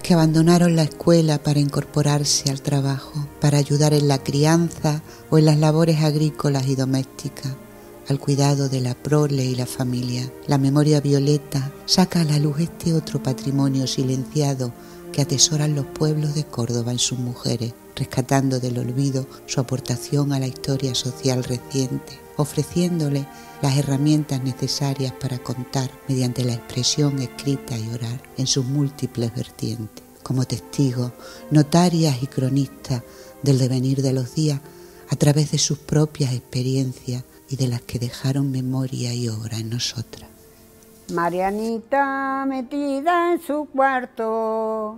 que abandonaron la escuela para incorporarse al trabajo, para ayudar en la crianza o en las labores agrícolas y domésticas, al cuidado de la prole y la familia. La memoria violeta saca a la luz este otro patrimonio silenciado que atesoran los pueblos de Córdoba en sus mujeres, rescatando del olvido su aportación a la historia social reciente, ofreciéndole las herramientas necesarias para contar mediante la expresión escrita y oral en sus múltiples vertientes, como testigos, notarias y cronistas del devenir de los días a través de sus propias experiencias y de las que dejaron memoria y obra en nosotras. Marianita, metida en su cuarto,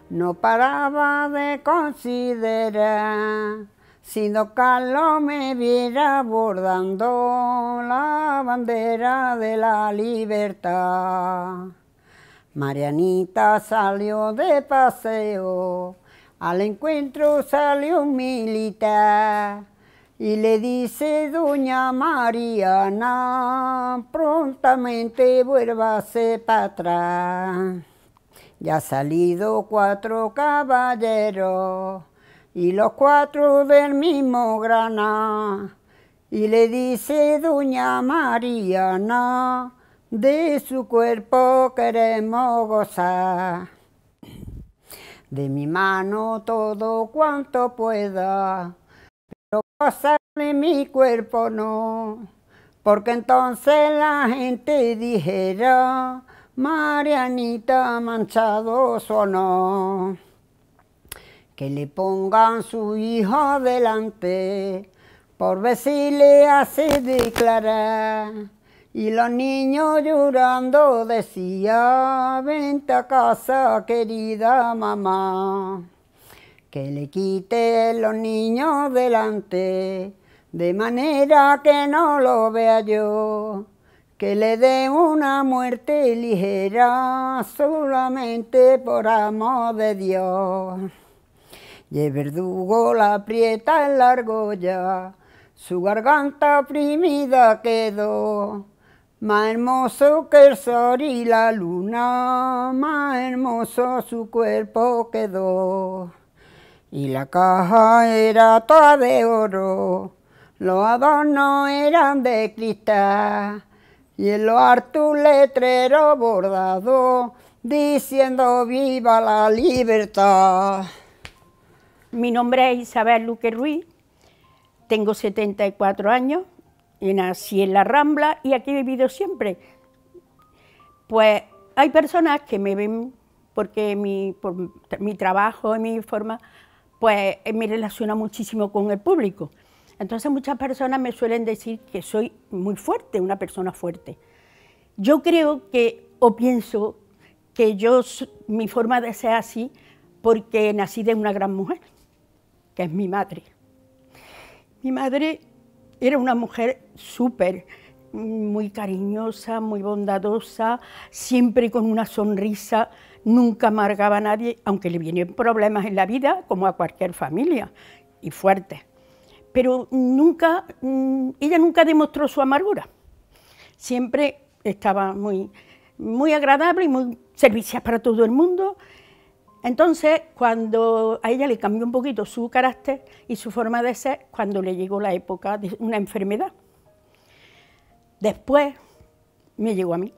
no paraba de considerar si don Carlos me viera bordando la bandera de la libertad. Marianita salió de paseo, al encuentro salió un militar y le dice: doña Mariana, prontamente vuélvase para atrás. Ya han salido 4 caballeros y los 4 del mismo grana, y le dice: doña Mariana, de su cuerpo queremos gozar. De mi mano todo cuanto pueda, pero gozar de mi cuerpo no, porque entonces la gente dijera: Marianita manchado su honor. Que le pongan su hijo delante, por ver si le hace declarar. Y los niños llorando decían: vente a casa, querida mamá. Que le quite los niños delante, de manera que no lo vea yo. Que le dé una muerte ligera, solamente por amor de Dios. Y el verdugo la aprieta en la argolla, su garganta oprimida quedó. Más hermoso que el sol y la luna, más hermoso su cuerpo quedó. Y la caja era toda de oro, los adornos eran de cristal, y en lo alto un letrero bordado, diciendo: viva la libertad. Mi nombre es Isabel Luque Ruiz, tengo 74 años y nací en La Rambla y aquí he vivido siempre. Pues hay personas que me ven porque por mi trabajo y mi forma, pues me relaciona muchísimo con el público. Entonces muchas personas me suelen decir que soy muy fuerte, una persona fuerte. Yo creo que, o pienso que mi forma de ser así porque nací de una gran mujer, que es mi madre. Mi madre era una mujer súper, muy cariñosa, muy bondadosa, siempre con una sonrisa, nunca amargaba a nadie, aunque le vienen problemas en la vida, como a cualquier familia, y fuertes. Pero ella nunca demostró su amargura. Siempre estaba muy agradable y muy servicial para todo el mundo. Entonces, cuando a ella le cambió un poquito su carácter y su forma de ser, cuando le llegó la época de una enfermedad. Después me llegó a mí,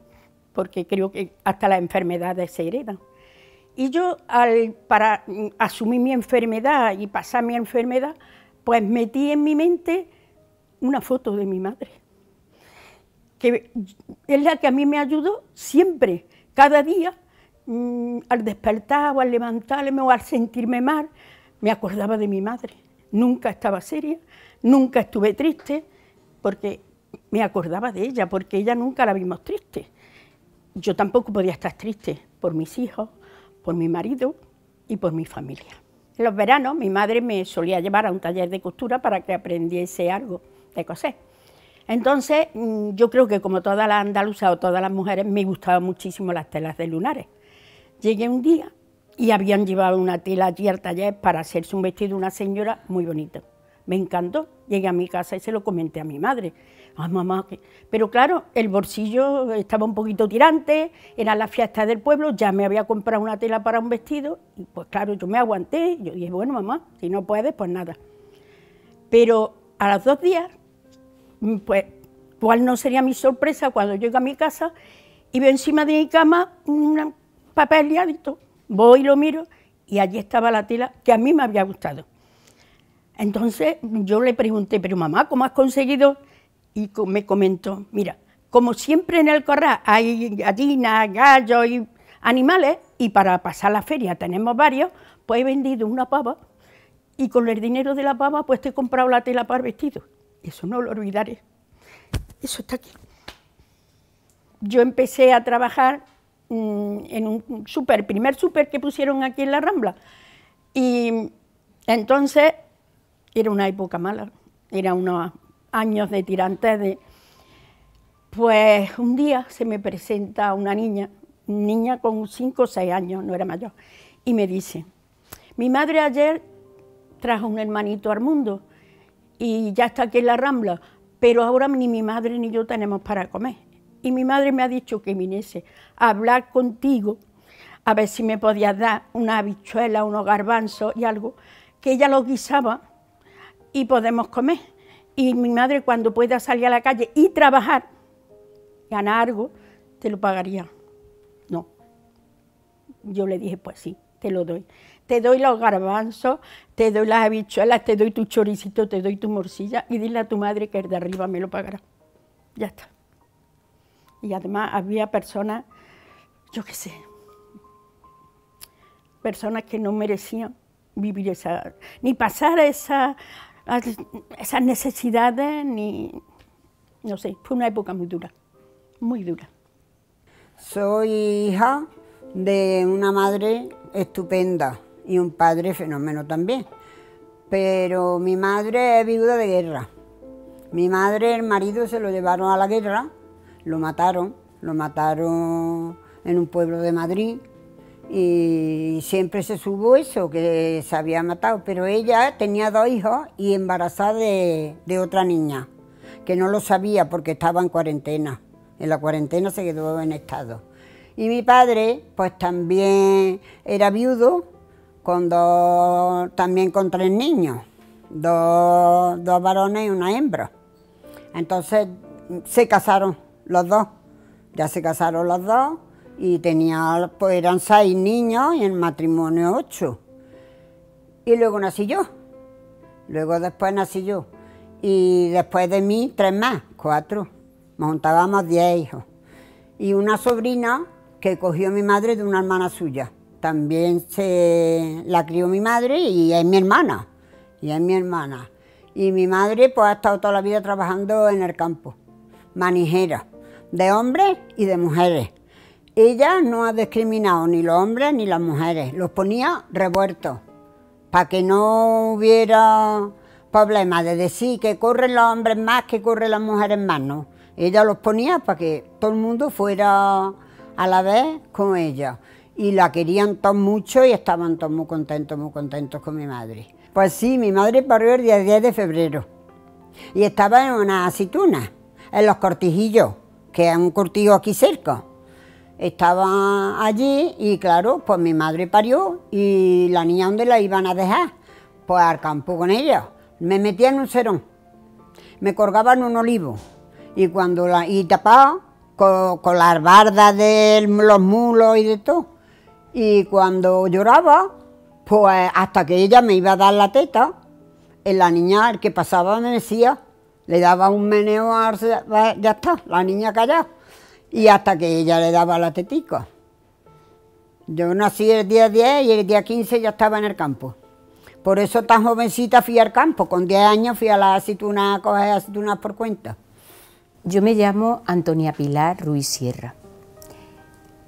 porque creo que hasta las enfermedades se heredan. Y yo, para asumir mi enfermedad y pasar mi enfermedad, pues metí en mi mente una foto de mi madre, que es la que a mí me ayudó siempre, cada día, al despertar o al levantarme o al sentirme mal, me acordaba de mi madre. Nunca estaba seria, nunca estuve triste, porque me acordaba de ella, porque ella nunca la vimos triste. Yo tampoco podía estar triste por mis hijos, por mi marido y por mi familia. En los veranos mi madre me solía llevar a un taller de costura para que aprendiese algo de coser. Entonces yo creo que como todas las andaluzas o todas las mujeres me gustaban muchísimo las telas de lunares. Llegué un día y habían llevado una tela allí al taller para hacerse un vestido de una señora muy bonito, me encantó. Llegué a mi casa y se lo comenté a mi madre. ¡Ay, mamá! Pero claro, el bolsillo estaba un poquito tirante, era la fiesta del pueblo, ya me había comprado una tela para un vestido, y pues claro, yo me aguanté, yo dije, bueno, mamá, si no puedes, pues nada. Pero a los 2 días, pues, ¿cuál no sería mi sorpresa cuando llego a mi casa y veo encima de mi cama un papel liadito? Voy y lo miro, y allí estaba la tela que a mí me había gustado. Entonces yo le pregunté, pero mamá, ¿cómo has conseguido? Y me comentó, mira, como siempre en el corral hay gallinas, gallos y animales, y para pasar la feria tenemos varios, pues he vendido una pava, y con el dinero de la pava pues te he comprado la tela para el vestido. Eso no lo olvidaré, eso está aquí. Yo empecé a trabajar en un primer súper que pusieron aquí en la Rambla, y entonces era una época mala, era unos años de tirantes. Pues un día se me presenta una niña con 5 o 6 años, no era mayor, y me dice, mi madre ayer trajo un hermanito al mundo y ya está aquí en la Rambla, pero ahora ni mi madre ni yo tenemos para comer. Y mi madre me ha dicho que viniese a hablar contigo, a ver si me podías dar una habichuela, unos garbanzos y algo, que ella los guisaba y podemos comer. Y mi madre, cuando pueda salir a la calle y trabajar, ganar algo, te lo pagaría. No. Yo le dije, pues sí, te lo doy. Te doy los garbanzos, te doy las habichuelas, te doy tu choricito, te doy tu morcilla, y dile a tu madre que el de arriba me lo pagará. Ya está. Y además había personas, yo qué sé, personas que no merecían vivir ni pasar esas necesidades, ni, no sé, fue una época muy dura, muy dura. Soy hija de una madre estupenda y un padre fenómeno también, pero mi madre es viuda de guerra. Mi madre, el marido se lo llevaron a la guerra, lo mataron en un pueblo de Madrid, y siempre se supo eso, que se había matado, pero ella tenía 2 hijos y embarazada de otra niña, que no lo sabía porque estaba en cuarentena. En la cuarentena se quedó en estado. Y mi padre, pues también era viudo, también con 3 niños, 2 varones y una hembra. Entonces se casaron los 2, ya se casaron los 2, y pues eran 6 niños y en matrimonio 8. Y luego nací yo, después nací yo. Y después de mí 3 más, 4. Nos juntábamos 10 hijos. Y una sobrina que cogió mi madre de una hermana suya. También la crió mi madre y es mi hermana. Y mi madre pues ha estado toda la vida trabajando en el campo, manijera, de hombres y de mujeres. Ella no ha discriminado ni los hombres ni las mujeres, los ponía revueltos, para que no hubiera problemas de decir que corren los hombres más, que corren las mujeres más, no. Ella los ponía para que todo el mundo fuera a la vez con ella. Y la querían todos mucho y estaban todos muy contentos con mi madre. Pues sí, mi madre parió el día 10 de febrero y estaba en una aceituna, en Los Cortijillos, que es un cortijo aquí cerca. Estaba allí y claro, pues mi madre parió y la niña, ¿dónde la iban a dejar? Pues al campo con ella. Me metía en un serón, me colgaba en un olivo y tapaba con las bardas de los mulos y de todo. Y cuando lloraba, pues hasta que ella me iba a dar la teta, la niña, el que pasaba me decía, le daba un meneo, ya está, la niña callada. Y hasta que ella le daba la tetica. Yo nací el día 10 y el día 15 ya estaba en el campo. Por eso tan jovencita fui al campo, con 10 años fui a la aceituna a coger aceitunas por cuenta. Yo me llamo Antonia Pilar Ruiz Sierra.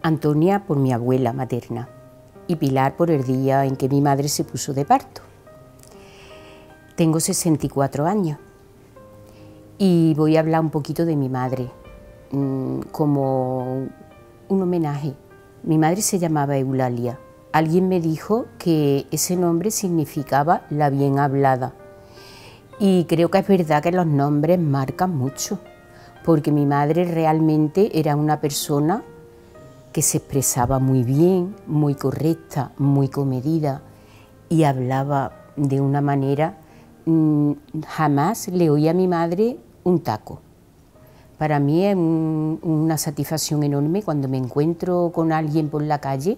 Antonia por mi abuela materna y Pilar por el día en que mi madre se puso de parto. Tengo 64 años y voy a hablar un poquito de mi madre, como un homenaje. Mi madre se llamaba Eulalia. Alguien me dijo que ese nombre significaba la bien hablada Y creo que es verdad que los nombres marcan mucho, porque mi madre realmente era una persona que se expresaba muy bien, muy correcta, muy comedida y hablaba de una manera, jamás le oí a mi madre un taco. Para mí es una satisfacción enorme cuando me encuentro con alguien por la calle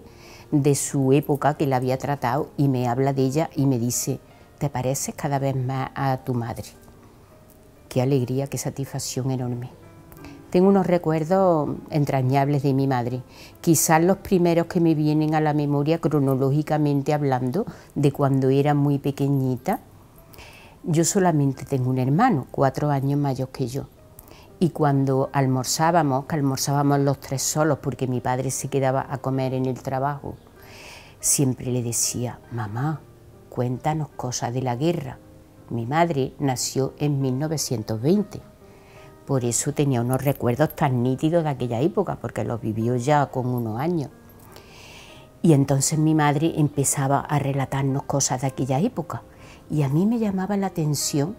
de su época que la había tratado y me habla de ella y me dice: te pareces cada vez más a tu madre. Qué alegría, qué satisfacción enorme. Tengo unos recuerdos entrañables de mi madre, quizás los primeros que me vienen a la memoria cronológicamente hablando de cuando era muy pequeñita. Yo solamente tengo un hermano, 4 años mayor que yo, y cuando almorzábamos, que almorzábamos los 3 solos porque mi padre se quedaba a comer en el trabajo, siempre le decía: mamá, cuéntanos cosas de la guerra. Mi madre nació en 1920. Por eso tenía unos recuerdos tan nítidos de aquella época, porque los vivió ya con unos años. Y entonces mi madre empezaba a relatarnos cosas de aquella época. Y a mí me llamaba la atención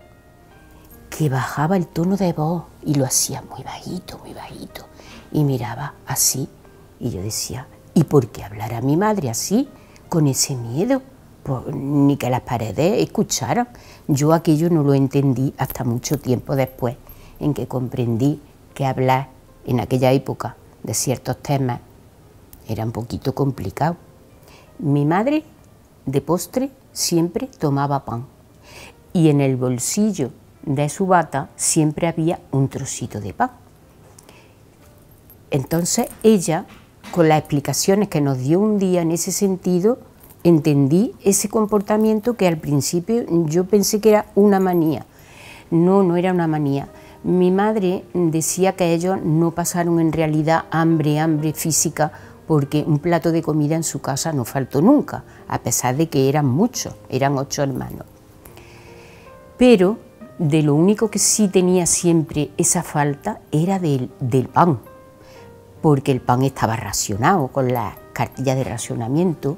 que bajaba el tono de voz y lo hacía muy bajito, y miraba así. Y yo decía: ¿y por qué hablará mi madre así, con ese miedo? Pues, ni que las paredes escucharan. Yo aquello no lo entendí hasta mucho tiempo después, en que comprendí que hablar en aquella época de ciertos temas era un poquito complicado. Mi madre, de postre, siempre tomaba pan, y en el bolsillo de su bata siempre había un trocito de pan. Entonces ella, con las explicaciones que nos dio un día en ese sentido, entendí ese comportamiento que al principio yo pensé que era una manía. No, no era una manía. Mi madre decía que ellos no pasaron en realidad hambre física, porque un plato de comida en su casa no faltó nunca, a pesar de que eran muchos, eran 8 hermanos. Pero de lo único que sí tenía siempre esa falta era del pan, porque el pan estaba racionado con las cartillas de racionamiento,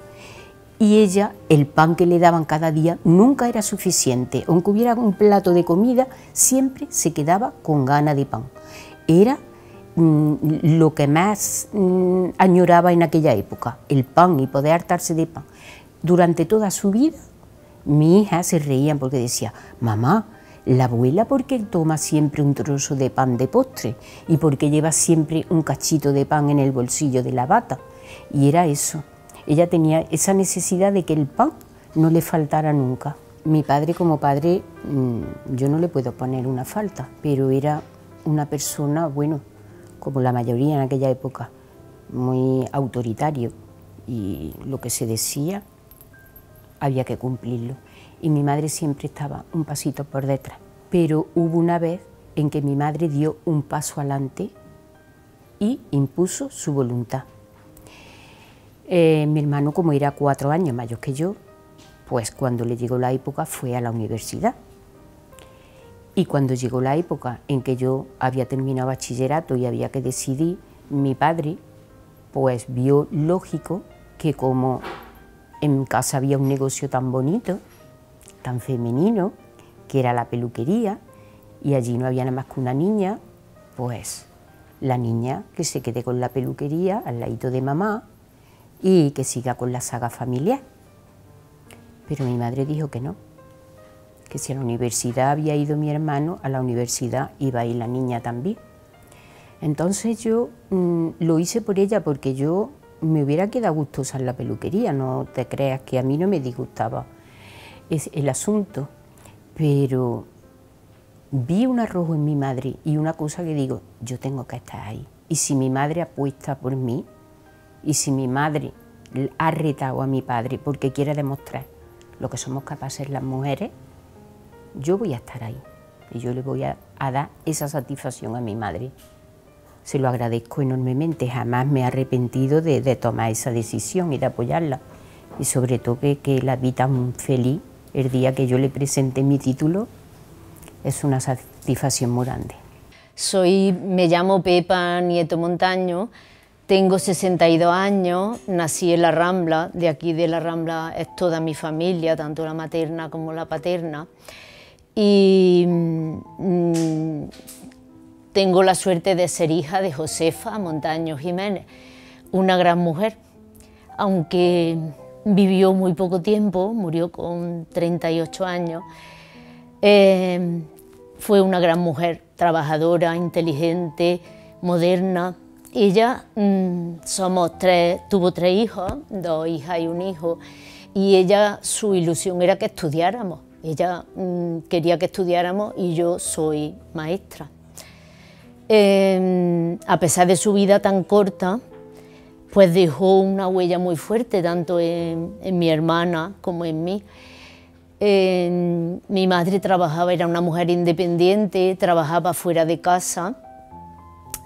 y ella, el pan que le daban cada día nunca era suficiente. Aunque hubiera un plato de comida, siempre se quedaba con ganas de pan. Era lo que más añoraba en aquella época, el pan y poder hartarse de pan. Durante toda su vida, mi hija se reían porque decía: mamá, la abuela, ¿por qué toma siempre un trozo de pan de postre? ¿Y por qué lleva siempre un cachito de pan en el bolsillo de la bata? Y era eso. Ella tenía esa necesidad de que el pan no le faltara nunca. Mi padre, como padre, yo no le puedo poner una falta, pero era una persona, bueno, como la mayoría en aquella época, muy autoritario, y lo que se decía había que cumplirlo. Y mi madre siempre estaba un pasito por detrás. Pero hubo una vez en que mi madre dio un paso adelante y impuso su voluntad. Mi hermano, como era 4 años mayor que yo, pues cuando le llegó la época fue a la universidad. Y cuando llegó la época en que yo había terminado bachillerato y había que decidir, mi padre pues vio lógico que, como en casa había un negocio tan bonito, tan femenino, que era la peluquería, y allí no había nada más que una niña, pues la niña que se quede con la peluquería al ladito de mamá y que siga con la saga familiar. Pero mi madre dijo que no, que si a la universidad había ido mi hermano, a la universidad iba a ir la niña también. Entonces yo lo hice por ella, porque yo me hubiera quedado gustosa en la peluquería, no te creas que a mí no me disgustaba el asunto, pero vi un arrojo en mi madre y una cosa que digo: yo tengo que estar ahí. Y si mi madre apuesta por mí, y si mi madre ha retado a mi padre porque quiere demostrar lo que somos capaces las mujeres, yo voy a estar ahí y yo le voy a dar esa satisfacción a mi madre. Se lo agradezco enormemente, jamás me he arrepentido de tomar esa decisión y de apoyarla. Y sobre todo que la vi tan feliz el día que yo le presenté mi título, es una satisfacción muy grande. Me llamo Pepa Nieto Montaño, tengo 62 años, nací en La Rambla, de aquí de La Rambla es toda mi familia, tanto la materna como la paterna. y tengo la suerte de ser hija de Josefa Montaño Jiménez, una gran mujer, aunque vivió muy poco tiempo, murió con 38 años, fue una gran mujer, trabajadora, inteligente, moderna. Ella tuvo 3 hijos, 2 hijas y un hijo, y ella, su ilusión era que estudiáramos. Ella quería que estudiáramos y yo soy maestra. A pesar de su vida tan corta, pues dejó una huella muy fuerte, tanto en mi hermana como en mí. Mi madre trabajaba, era una mujer independiente, trabajaba fuera de casa,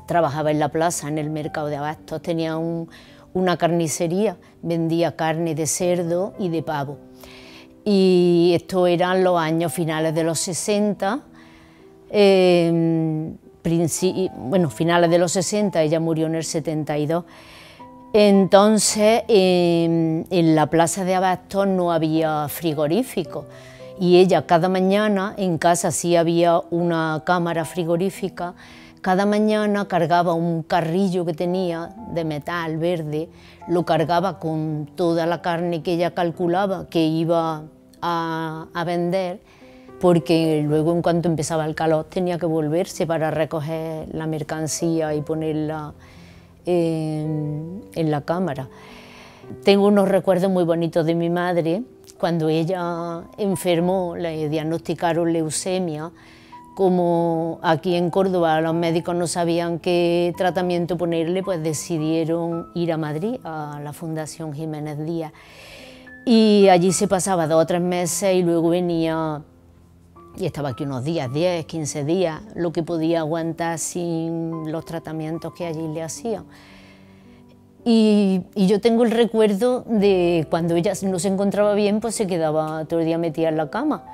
trabajaba en la plaza, en el mercado de abastos, tenía una carnicería, vendía carne de cerdo y de pavo. Y esto eran los años finales de los 60, finales de los 60, ella murió en el 72. Entonces, en la plaza de abastos no había frigorífico y ella cada mañana, en casa sí había una cámara frigorífica, cada mañana cargaba un carrillo que tenía de metal verde, lo cargaba con toda la carne que ella calculaba que iba a vender, porque luego en cuanto empezaba el calor tenía que volverse para recoger la mercancía y ponerla en la cámara. Tengo unos recuerdos muy bonitos de mi madre. Cuando ella enfermó, le diagnosticaron leucemia. Como aquí en Córdoba los médicos no sabían qué tratamiento ponerle, pues decidieron ir a Madrid, a la Fundación Jiménez Díaz. Y allí se pasaba 2 o 3 meses y luego venía y estaba aquí unos días, 10, 15 días, lo que podía aguantar sin los tratamientos que allí le hacían. Y yo tengo el recuerdo de cuando ella no se encontraba bien, pues se quedaba todo el día metida en la cama.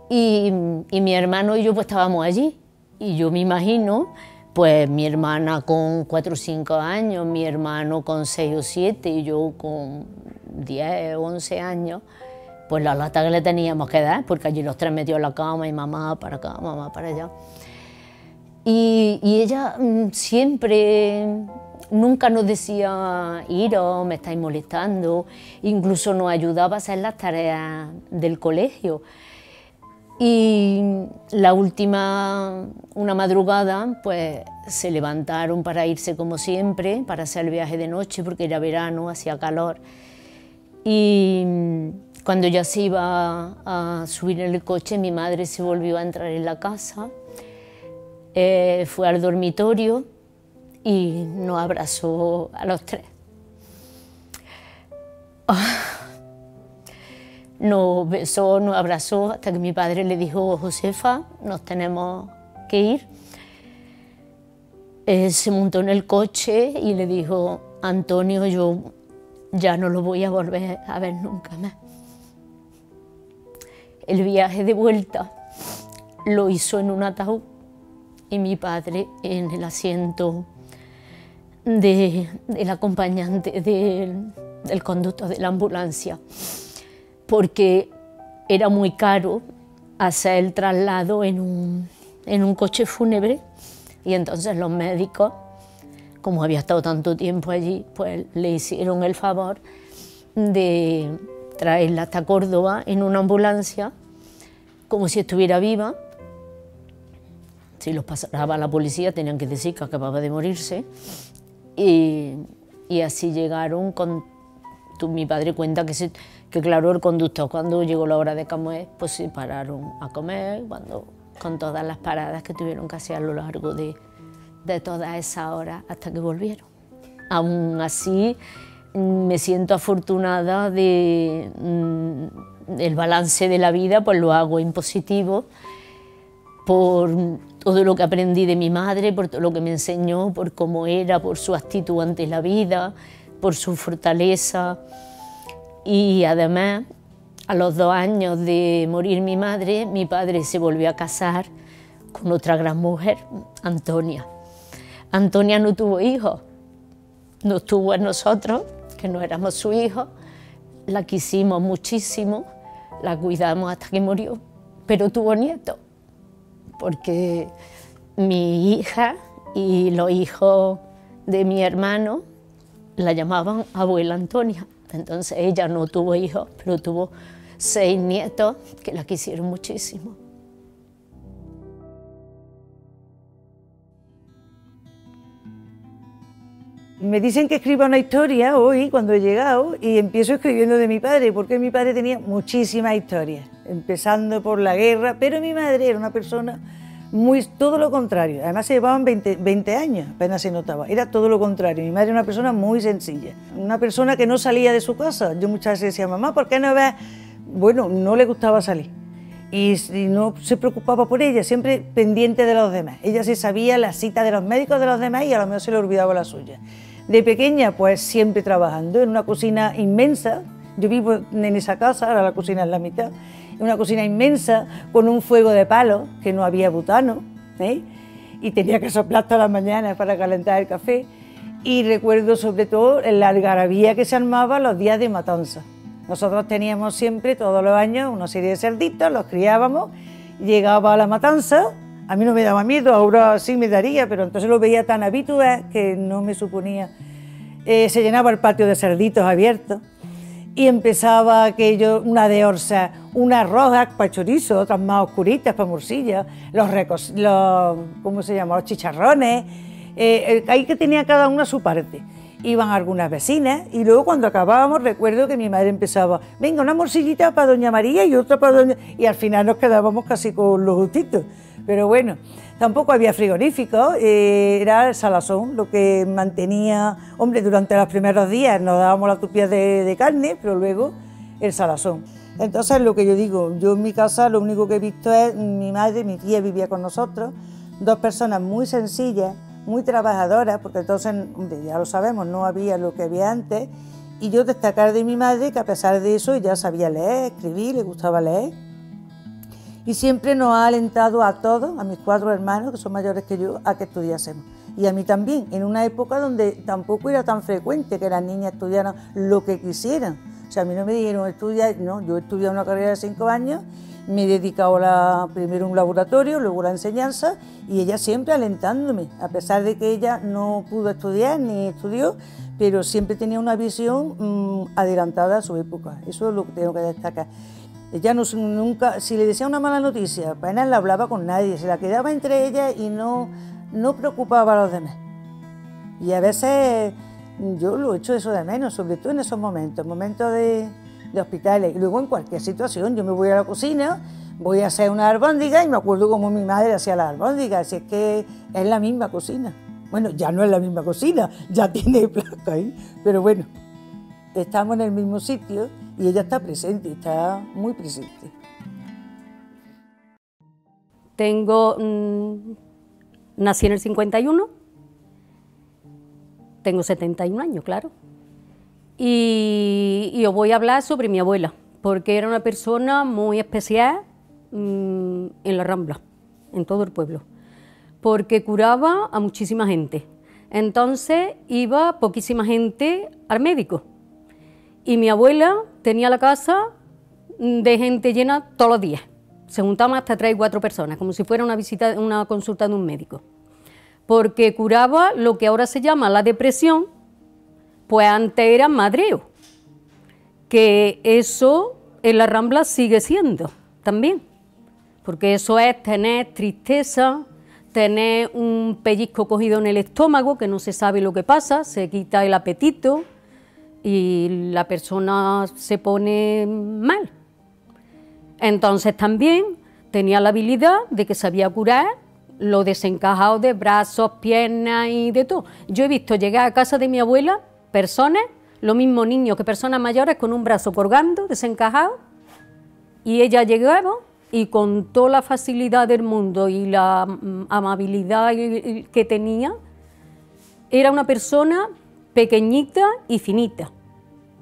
Y mi hermano y yo pues estábamos allí. Y yo me imagino, pues mi hermana con 4 o 5 años, mi hermano con 6 o 7 y yo con 10 o 11 años, pues la lata que le teníamos que dar, porque allí los 3 metidos en la cama y mamá para acá, mamá para allá. Y ella siempre, nunca nos decía, iros, me estáis molestando, incluso nos ayudaba a hacer las tareas del colegio. Y una madrugada, pues se levantaron para irse como siempre, para hacer el viaje de noche, porque era verano, hacía calor. Y cuando ya se iba a subir en el coche, mi madre se volvió a entrar en la casa, fue al dormitorio y nos abrazó a los 3. Nos besó, nos abrazó, hasta que mi padre le dijo: Josefa, nos tenemos que ir. Se montó en el coche y le dijo: Antonio, yo ya no lo voy a volver a ver nunca más. El viaje de vuelta lo hizo en un ataúd y mi padre en el asiento del acompañante del conductor de la ambulancia, porque era muy caro hacer el traslado en un coche fúnebre, y entonces los médicos, como había estado tanto tiempo allí, pues le hicieron el favor de traerla hasta Córdoba en una ambulancia, como si estuviera viva. Si los pasaba la policía tenían que decir que acababa de morirse, y así llegaron mi padre cuenta que claro, el conductor, cuando llegó la hora de comer, pues se pararon a comer, con todas las paradas que tuvieron que hacer a lo largo de todas esas horas hasta que volvieron. Aún así, me siento afortunada el balance de la vida, pues lo hago en positivo, por todo lo que aprendí de mi madre, por todo lo que me enseñó, por cómo era, por su actitud ante la vida, por su fortaleza. Y además, a los 2 años de morir mi madre, mi padre se volvió a casar con otra gran mujer, Antonia. Antonia no tuvo hijos, nos tuvo a nosotros, que no éramos sus hijos, la quisimos muchísimo, la cuidamos hasta que murió, pero tuvo nietos, porque mi hija y los hijos de mi hermano la llamaban abuela Antonia. Entonces ella no tuvo hijos, pero tuvo 6 nietos que la quisieron muchísimo. Me dicen que escriba una historia hoy, cuando he llegado, y empiezo escribiendo de mi padre, porque mi padre tenía muchísimas historias, empezando por la guerra, pero mi madre era una persona todo lo contrario. Además se llevaban 20 años, apenas se notaba, era todo lo contrario. Mi madre era una persona muy sencilla, una persona que no salía de su casa. Yo muchas veces decía, mamá, ¿por qué no ves? Bueno, no le gustaba salir. Y no se preocupaba por ella, siempre pendiente de los demás. Ella se sabía la cita de los médicos de los demás y a lo mejor se le olvidaba la suya. De pequeña, pues siempre trabajando en una cocina inmensa. Yo vivo en esa casa, ahora la cocina es la mitad. En una cocina inmensa, con un fuego de palo, que no había butano, y tenía que soplar todas las mañanas para calentar el café. Y recuerdo sobre todo la algarabía que se armaba los días de matanza. Nosotros teníamos siempre, todos los años, una serie de cerditos, los criábamos, llegaba a la matanza. A mí no me daba miedo, ahora sí me daría, pero entonces lo veía tan habitual que no me suponía. Se llenaba el patio de cerditos abiertos y empezaba aquello, una de orza, unas rojas para chorizo, otras más oscuritas para morcilla, ¿cómo se llama? Los chicharrones, ahí que tenía cada una su parte. Iban algunas vecinas y luego cuando acabábamos recuerdo que mi madre empezaba, venga, una morcillita para doña María y otra para doña... Y al final nos quedábamos casi con los justitos. Pero bueno, tampoco había frigorífico, era el salazón lo que mantenía... Hombre, durante los primeros días nos dábamos las tupias de carne, pero luego el salazón. Entonces, lo que yo digo, yo en mi casa lo único que he visto es mi madre, mi tía vivía con nosotros, 2 personas muy sencillas, muy trabajadoras, porque entonces, hombre, ya lo sabemos, no había lo que había antes, y yo destacar de mi madre que a pesar de eso ella sabía leer, escribir, le gustaba leer, y siempre nos ha alentado a todos, a mis 4 hermanos, que son mayores que yo, a que estudiásemos. Y a mí también, en una época donde tampoco era tan frecuente que las niñas estudiaran lo que quisieran. O sea, a mí no me dijeron estudiar, no, yo he estudiado una carrera de 5 años, me he dedicado primero a un laboratorio, luego a la enseñanza, y ella siempre alentándome, a pesar de que ella no pudo estudiar ni estudió, pero siempre tenía una visión adelantada a su época. Eso es lo que tengo que destacar. Ella nunca, si le decía una mala noticia, apenas la hablaba con nadie, se la quedaba entre ellas y no preocupaba a los demás. Y a veces yo lo echo eso de menos, sobre todo en esos momentos de hospitales. Y luego en cualquier situación, yo me voy a la cocina, voy a hacer una albóndiga y me acuerdo cómo mi madre hacía las albóndigas, así es que es la misma cocina. Bueno, ya no es la misma cocina, ya tiene placa ahí, pero bueno, estamos en el mismo sitio y ella está presente, está muy presente. Nací en el 51, tengo 71 años, claro, y os voy a hablar sobre mi abuela, porque era una persona muy especial en la Rambla, en todo el pueblo, porque curaba a muchísima gente. Entonces iba poquísima gente al médico, y mi abuela tenía la casa de gente llena todos los días. Se juntaban hasta 3 y 4 personas, como si fuera una consulta de un médico, porque curaba lo que ahora se llama la depresión, pues antes era madreo, que eso en la Rambla sigue siendo también, porque eso es tener tristeza, tener un pellizco cogido en el estómago, que no se sabe lo que pasa, se quita el apetito y la persona se pone mal. Entonces también tenía la habilidad de que sabía curar lo desencajado de brazos, piernas y de todo. Yo he visto llegar a casa de mi abuela personas, lo mismo niños que personas mayores, con un brazo colgando, desencajado, y ella llegaba y con toda la facilidad del mundo y la amabilidad que tenía, era una persona pequeñita y finita,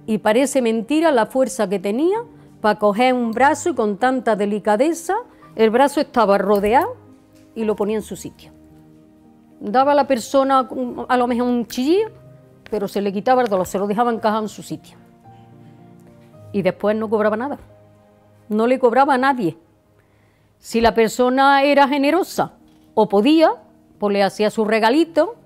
y parece mentira la fuerza que tenía para coger un brazo y con tanta delicadeza, el brazo estaba rodeado y lo ponía en su sitio. Daba a la persona a lo mejor un chillido, pero se le quitaba el dolor, se lo dejaba encajado en su sitio. Y después no cobraba nada, no le cobraba a nadie. Si la persona era generosa o podía, pues le hacía su regalito,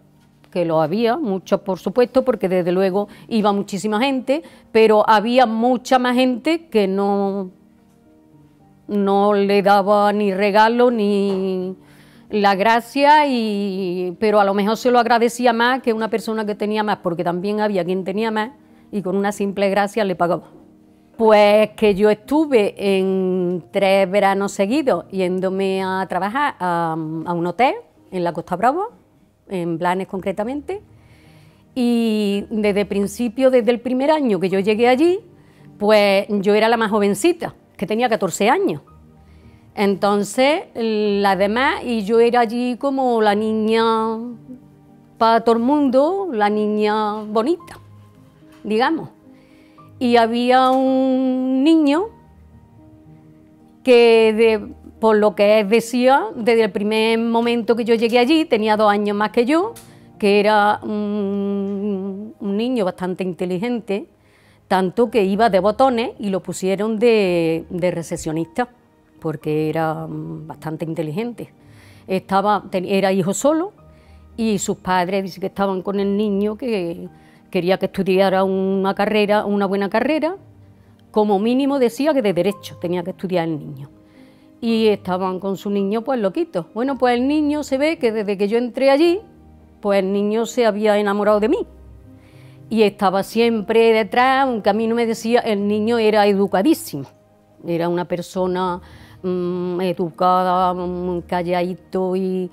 que lo había, muchos por supuesto, porque desde luego iba muchísima gente, pero había mucha más gente que no le daba ni regalo ni la gracia, pero a lo mejor se lo agradecía más que una persona que tenía más, porque también había quien tenía más y con una simple gracia le pagaba. Pues que yo estuve en 3 veranos seguidos yéndome a trabajar a un hotel en la Costa Brava, en Blanes concretamente, y desde principio, desde el primer año que yo llegué allí, pues yo era la más jovencita, que tenía 14 años. Entonces, las demás, y yo era allí como la niña para todo el mundo, la niña bonita, digamos. Y había un niño que, por lo que él decía, desde el primer momento que yo llegué allí, tenía 2 años más que yo, que era un niño bastante inteligente, tanto que iba de botones y lo pusieron de recepcionista, porque era bastante inteligente. Era hijo solo y sus padres dicen que estaban con el niño, que quería que estudiara una buena carrera, como mínimo decía que de Derecho tenía que estudiar el niño. Y estaban con su niño pues loquitos. Bueno, pues el niño se ve que desde que yo entré allí, pues el niño se había enamorado de mí. Y estaba siempre detrás, aunque a mí no me decía, el niño era educadísimo. Era una persona educada, calladito y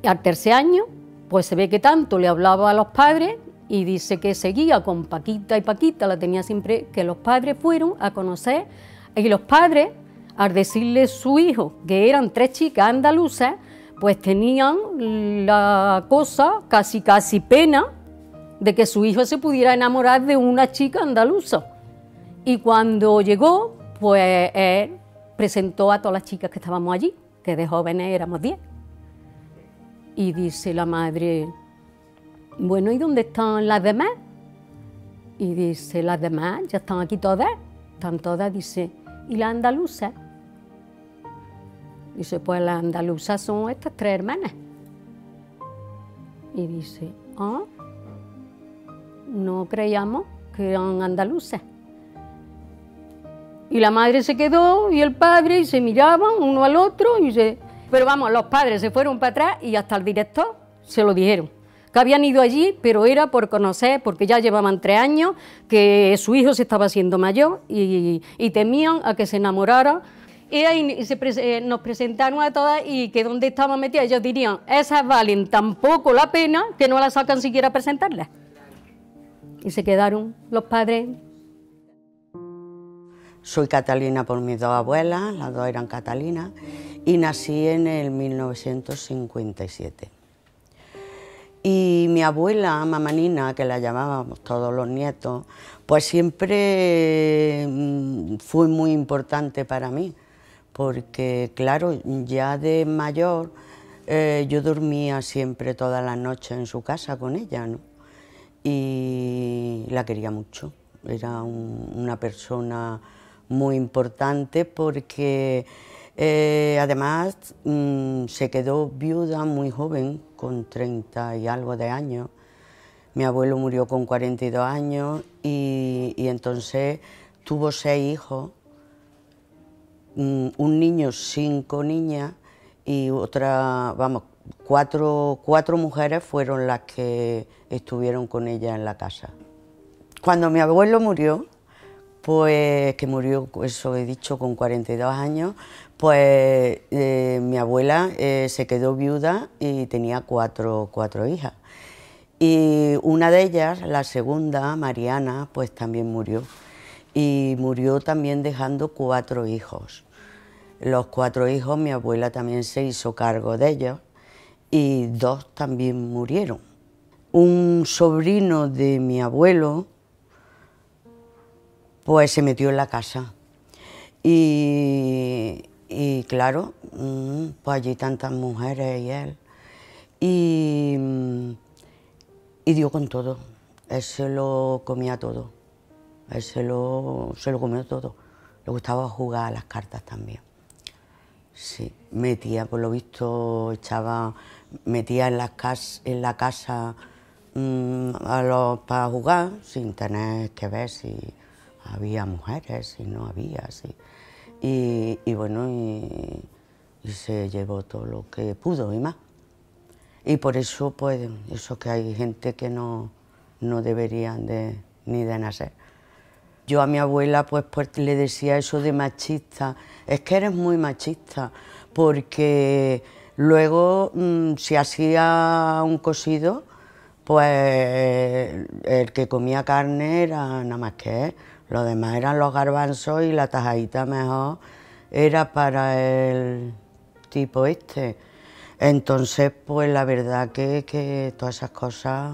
al tercer año, pues se ve que tanto le hablaba a los padres y dice que seguía con Paquita, y Paquita la tenía siempre, que los padres fueron a conocer, y los padres, al decirle a su hijo que eran 3 chicas andaluzas, pues tenían la cosa, casi pena, de que su hijo se pudiera enamorar de una chica andaluza. Y cuando llegó, pues él presentó a todas las chicas que estábamos allí, que de jóvenes éramos 10. Y dice la madre, bueno, ¿y dónde están las demás? Y dice, las demás ya están aquí todas, están todas, dice, ¿y las andaluzas? Dice, pues las andaluzas son estas 3 hermanas. Y dice, no creíamos que eran andaluzas. Y la madre se quedó y el padre, y se miraban uno al otro, pero vamos, los padres se fueron para atrás y hasta el director se lo dijeron, que habían ido allí, pero era por conocer, porque ya llevaban 3 años, que su hijo se estaba haciendo mayor y temían a que se enamorara. Y ahí nos presentaron a todas y que donde estaban metidas, ellos dirían, esas valen tan poco la pena que no las sacan siquiera a presentarlas. Y se quedaron los padres. Soy Catalina por mis 2 abuelas, las 2 eran Catalinas, y nací en el 1957. Y mi abuela, Mamá Nina, que la llamábamos todos los nietos, pues siempre fue muy importante para mí, porque claro, ya de mayor yo dormía siempre todas las noches en su casa con ella, ¿no? Y la quería mucho, era una persona muy importante porque además se quedó viuda muy joven, con 30 y algo de años. Mi abuelo murió con 42 años y entonces tuvo 6 hijos, un niño, 5 niñas y cuatro mujeres fueron las que estuvieron con ella en la casa. Cuando mi abuelo murió, pues que murió, eso he dicho, con 42 años, pues mi abuela se quedó viuda y tenía cuatro hijas. Y una de ellas, la segunda, Mariana, pues también murió. Y murió también dejando 4 hijos. Los 4 hijos, mi abuela también se hizo cargo de ellos y 2 también murieron. Un sobrino de mi abuelo, pues se metió en la casa y claro, pues allí tantas mujeres y él, y dio con todo, él se lo comía todo, él se lo comió todo, Le gustaba jugar a las cartas también. Sí, metía, por lo visto, metía en la casa para jugar, sin tener que ver si había mujeres, si no había, sí. Y bueno, y se llevó todo lo que pudo y más. Y por eso, pues, eso que hay gente que no deberían ni de nacer. Yo a mi abuela pues le decía eso de machista, es que eres muy machista, porque luego si hacía un cocido, pues el que comía carne era nada más que él, los demás eran los garbanzos y la tajadita mejor era para el tipo este. Entonces, pues la verdad que todas esas cosas,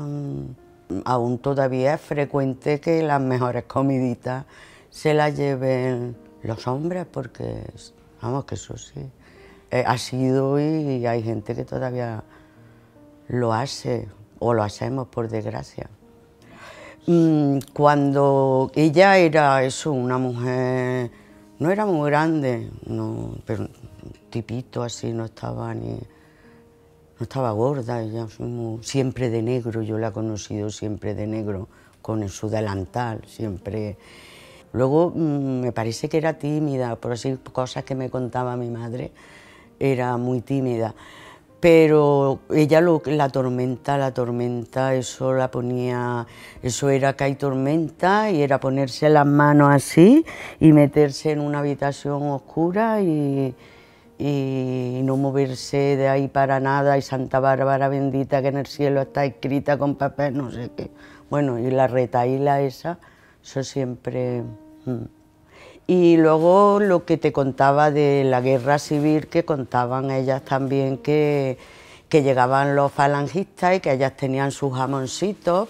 aún todavía es frecuente que las mejores comiditas se las lleven los hombres, porque, vamos, que eso sí, ha sido y hay gente que todavía lo hace, o lo hacemos por desgracia. Cuando ella era eso, una mujer, no era muy grande, no, pero un tipito así, no estaba gorda, ella siempre de negro, yo la he conocido siempre de negro, con su delantal, siempre. Luego me parece que era tímida, por así cosas que me contaba mi madre, era muy tímida. Pero ella la tormenta, eso la ponía, eso era que hay tormenta y era ponerse las manos así y meterse en una habitación oscura y no moverse de ahí para nada, y Santa Bárbara bendita que en el cielo está escrita con papel, no sé qué. Bueno, y la retahíla esa, eso siempre. Y luego lo que te contaba de la guerra civil, que contaban ellas también que llegaban los falangistas y que ellas tenían sus jamoncitos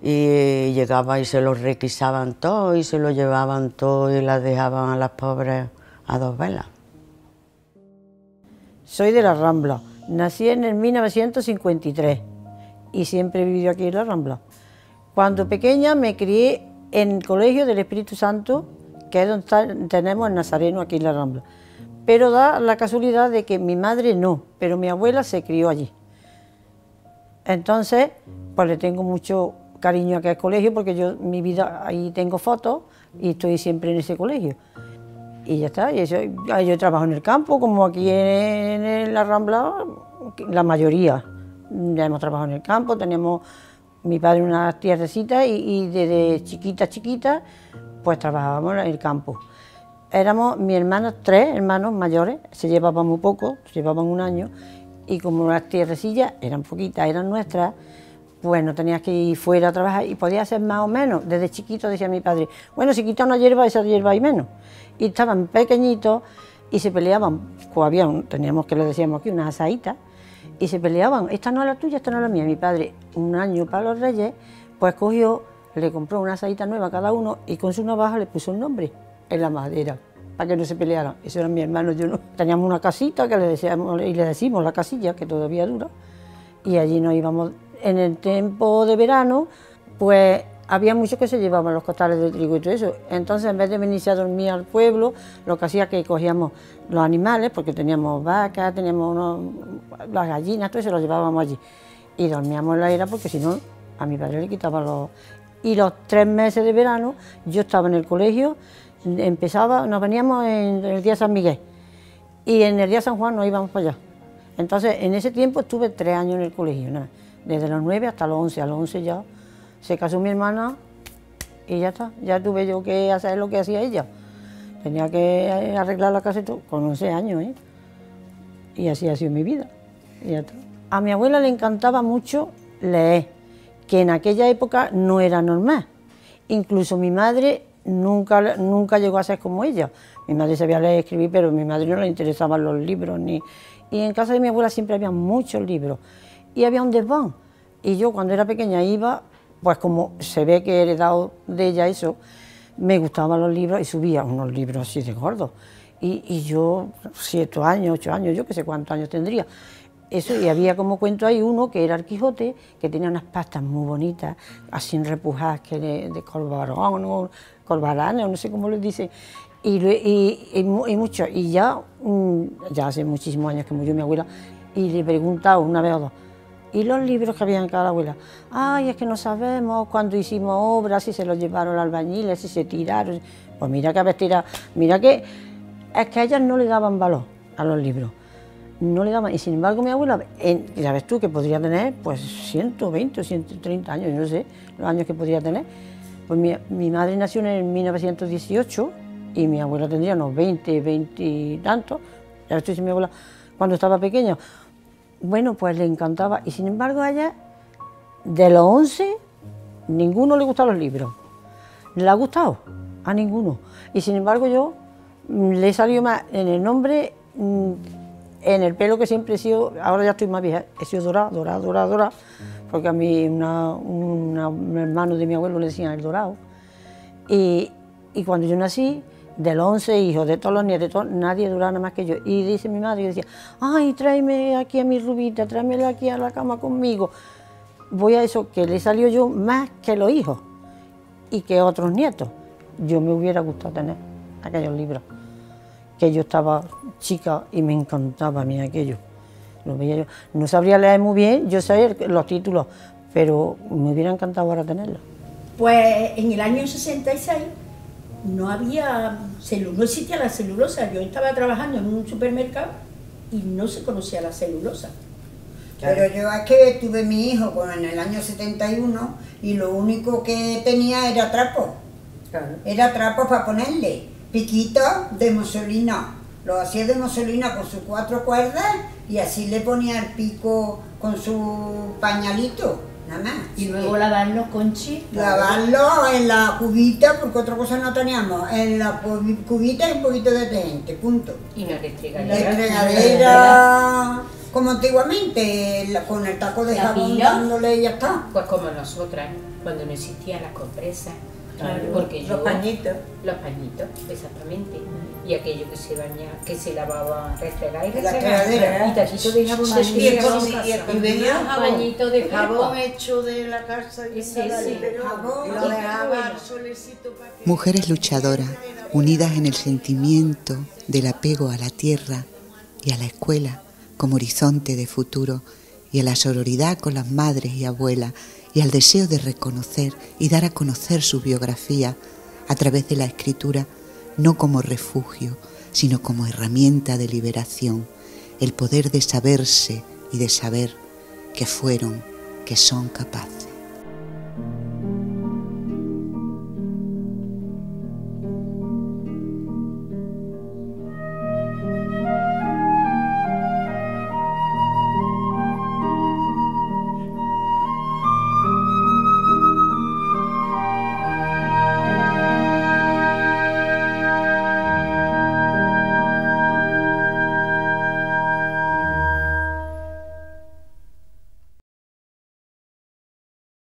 y llegaban y se los requisaban todos y se los llevaban todos y las dejaban a las pobres a dos velas. Soy de la Rambla, nací en el 1953 y siempre he vivido aquí en la Rambla. Cuando pequeña me crié en el Colegio del Espíritu Santo, que es donde tenemos el Nazareno aquí en la Rambla. Pero da la casualidad de que mi madre no, pero mi abuela se crió allí. Entonces, pues le tengo mucho cariño a aquel colegio, porque yo mi vida ahí tengo fotos y estoy siempre en ese colegio. Y ya está, y yo trabajo en el campo, como aquí en la Rambla, la mayoría. Ya hemos trabajado en el campo, tenemos mi padre unas tierrecitas y desde chiquita, pues trabajábamos en el campo. Éramos mis hermanos, 3 hermanos mayores, se llevaban muy poco, se llevaban un año, y como las tierrecillas eran poquitas, eran nuestras, pues no tenías que ir fuera a trabajar y podía ser más o menos. Desde chiquito decía mi padre, bueno, si quita una hierba, esa hierba hay menos. Y estaban pequeñitos y se peleaban, pues teníamos que le decíamos aquí unas asaditas, y se peleaban, esta no es la tuya, esta no es la mía. Mi padre, un año para los Reyes, pues le compró una asadita nueva a cada uno y con su navaja le puso un nombre en la madera, para que no se pelearan. Eso eran mis hermanos, yo no. Teníamos una casita que le decimos la casilla, que todavía dura, y allí nos íbamos. En el tiempo de verano, pues había muchos que se llevaban los costales de trigo y todo eso. Entonces, en vez de venirse a dormir al pueblo, lo que hacía es que cogíamos los animales, porque teníamos vacas, teníamos las gallinas, todo eso lo llevábamos allí. Y dormíamos en la era, porque si no, a mi padre le quitaban los... Y los 3 meses de verano, yo estaba en el colegio, nos veníamos en el día San Miguel, y en el día San Juan nos íbamos para allá. Entonces, en ese tiempo estuve 3 años en el colegio, ¿no? Desde los 9 hasta los 11, a los 11 ya se casó mi hermana y ya está, ya tuve yo que hacer lo que hacía ella. Tenía que arreglar la casa y todo, con 11 años, ¿eh? Y así ha sido mi vida, y ya está. A mi abuela le encantaba mucho leer, que en aquella época no era normal. Incluso mi madre nunca llegó a ser como ella. Mi madre sabía leer y escribir, pero a mi madre no le interesaban los libros. Y en casa de mi abuela siempre había muchos libros. Y había un desván. Y yo cuando era pequeña iba, pues como se ve que he heredado de ella eso, me gustaban los libros y subía unos libros así de gordos. Y yo, 7 años, 8 años, yo que sé cuántos años tendría. eso, y había como cuento ahí uno que era el Quijote, que tenía unas pastas muy bonitas, así repujadas, que de Corbarón, o Corbarán, o no sé cómo les dicen, y mucho, y ya hace muchísimos años que murió mi abuela, y le he preguntado una vez o dos, ¿y los libros que había en cada abuela? Ay, es que no sabemos cuando hicimos obras, si se los llevaron los albañiles, si se tiraron. Pues mira que haber tirado, mira que es que a ellas no le daban valor a los libros, no le daban, y sin embargo mi abuela, ya ves tú que podría tener pues 120 o 130 años, yo no sé los años que podría tener, pues mi madre nació en 1918 y mi abuela tendría unos 20 y tantos, ya ves tú, si mi abuela cuando estaba pequeña, bueno, pues le encantaba, y sin embargo a ella, de los 11, ninguno le gustaban los libros, le ha gustado a ninguno, y sin embargo yo le salió más en el nombre, en el pelo, que siempre he sido, ahora ya estoy más vieja, he sido dorada, porque a mí un hermano de mi abuelo le decían el dorado, y cuando yo nací, de los 11 hijos, de todos los nietos, nadie duraba nada más que yo. Y dice mi madre, yo decía, ay, tráeme aquí a mi Rubita, tráemela aquí a la cama conmigo. Voy a eso, que le salió yo más que los hijos y que otros nietos. Yo me hubiera gustado tener aquellos libros, que yo estaba chica y me encantaba a mí aquello. Lo veía yo. No sabría leer muy bien, yo sabía los títulos, pero me hubiera encantado ahora tenerlos. Pues en el año 66 no existía la celulosa. Yo estaba trabajando en un supermercado y no se conocía la celulosa. Pero yo es que tuve mi hijo en el año 71 y lo único que tenía era trapo. Claro. Era trapo para ponerle piquito de muselina. Lo hacía de muselina con sus 4 cuerdas y así le ponía el pico con su pañalito. Nada más. Y luego lavarlo, Conchi. Lavarlo en la cubita, porque otra cosa no teníamos. En la cubita y un poquito de detergente, punto. Y no restregadera, como antiguamente, con el taco de jabón dándole y ya está. Pues como nosotras, cuando no existían las compresas. Claro, porque los pañitos. Los pañitos, exactamente. Y aquello que se bañaba, que se lavaba, restregar y restregar. Y tachito de jabón Y venía bañito de jabón hecho de la casa y sí. Jabón, y lo dejaba al solecito para que... Mujeres luchadoras, unidas en el sentimiento del apego a la tierra y a la escuela como horizonte de futuro, y a la sororidad con las madres y abuelas, y al deseo de reconocer y dar a conocer su biografía a través de la escritura, no como refugio, sino como herramienta de liberación, el poder de saberse y de saber que fueron, que son capaces.